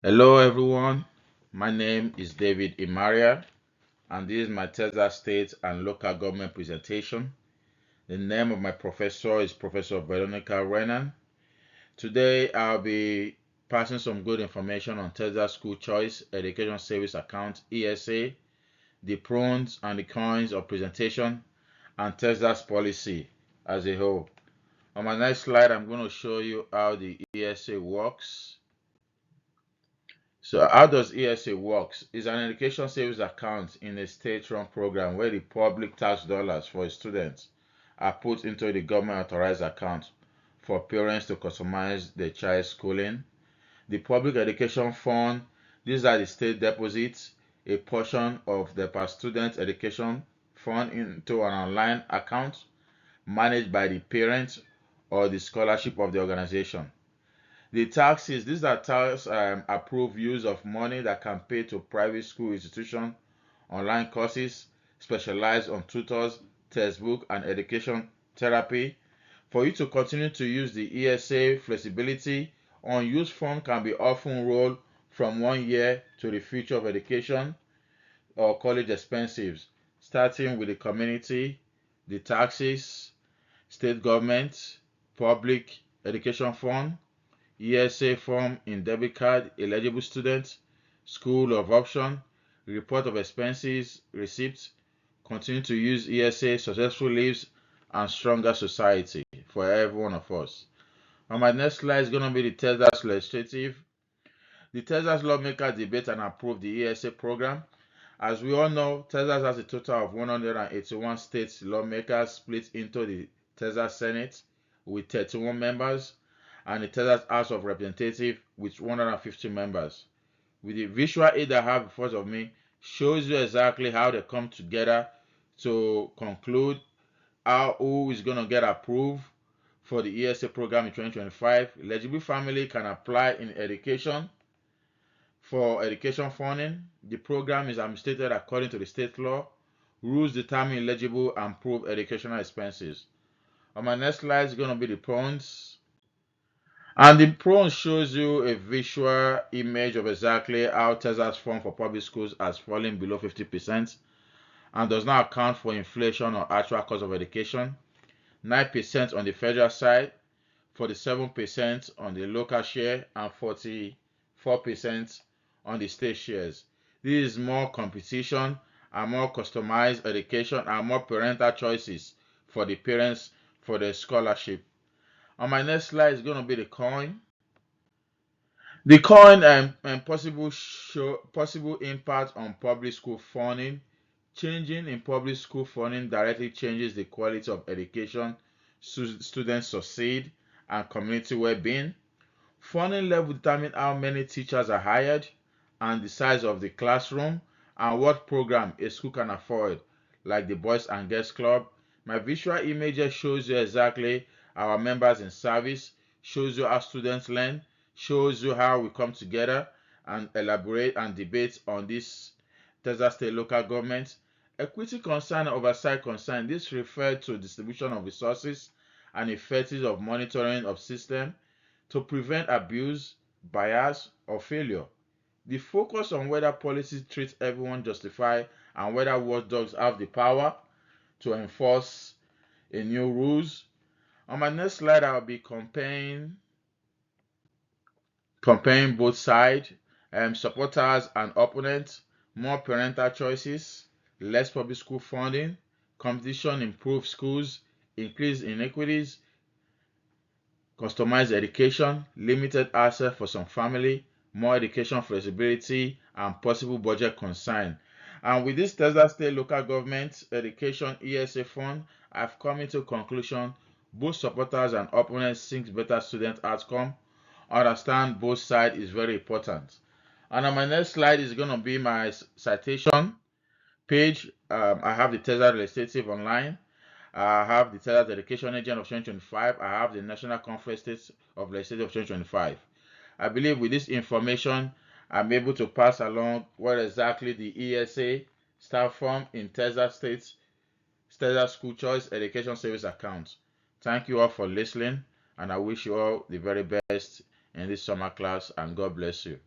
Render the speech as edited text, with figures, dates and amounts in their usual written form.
Hello everyone, my name is David Imhanria and this is my Texas State and Local Government presentation. The name of my professor is Professor Veronica Renan. Today I'll be passing some good information on Texas School Choice Education Service Account ESA, the pros and the cons of presentation, and Texas policy as a whole. On my next slide, I'm going to show you how the ESA works. So how does ESA works? It's an education savings account in a state-run program where the public tax dollars for students are put into the government authorized account for parents to customize their child's schooling. The public education fund, these are the state deposits, a portion of the per student education fund into an online account managed by the parents or the scholarship of the organization. The taxes, these are tax approved use of money that can pay to private school institutions, online courses, specialized on tutors, textbook, and education therapy. For you to continue to use the ESA flexibility, unused funds can be often rolled from 1 year to the future of education or college expenses, starting with the community, the taxes, state government, public education fund, ESA form in debit card, eligible students, school of option, report of expenses, receipts, continue to use ESA, successful lives, and stronger society for every one of us. On my next slide is going to be the Texas legislative. The Texas lawmakers debate and approve the ESA program. As we all know, Texas has a total of 181 state lawmakers split into the Texas Senate with 31 members and the Texas House of Representatives with 150 members. With the visual aid I have in front of me, shows you exactly how they come together to conclude who is going to get approved for the ESA program in 2025. Eligible family can apply in education for education funding. The program is administered according to the state law. Rules determine eligible and approved educational expenses. On my next slide is going to be the pros. And the prone shows you a visual image of exactly how Texas fund for public schools has fallen below 50% and does not account for inflation or actual cost of education. 9% on the federal side, 47% on the local share, and 44% on the state shares. This is more competition and more customized education and more parental choices for the parents for the scholarship. On my next slide is going to be the coin. The current and possible impact on public school funding. Changing in public school funding directly changes the quality of education students succeed and community well-being. Funding level determine how many teachers are hired and the size of the classroom and what program a school can afford, like the Boys and Girls Club. My visual image shows you exactly our members in service, shows you how students learn, shows you how we come together and elaborate and debate on this Texas state local government. Equity concern and oversight concern. This refers to distribution of resources and effectiveness of monitoring of system to prevent abuse, bias, or failure. The focus on whether policies treat everyone justified and whether watchdogs have the power to enforce a new rules. On my next slide, I'll be comparing both sides, supporters and opponents, more parental choices, less public school funding, competition improves schools, increase inequities, customized education, limited access for some family, more education flexibility, and possible budget concern. And with this Texas State Local Government Education ESA Fund, I've come into conclusion both supporters and opponents seek better student outcome. Understand both sides is very important. And on my next slide is going to be my citation page. I have the Texas Legislative online. I have the Texas Education Agent of 2025. I have the National Conference States of Legislative of 2025. I believe with this information, I'm able to pass along what exactly the ESA stands for in Texas State's Texas School Choice Education Service account. Thank you all for listening, and I wish you all the very best in this summer class, and God bless you.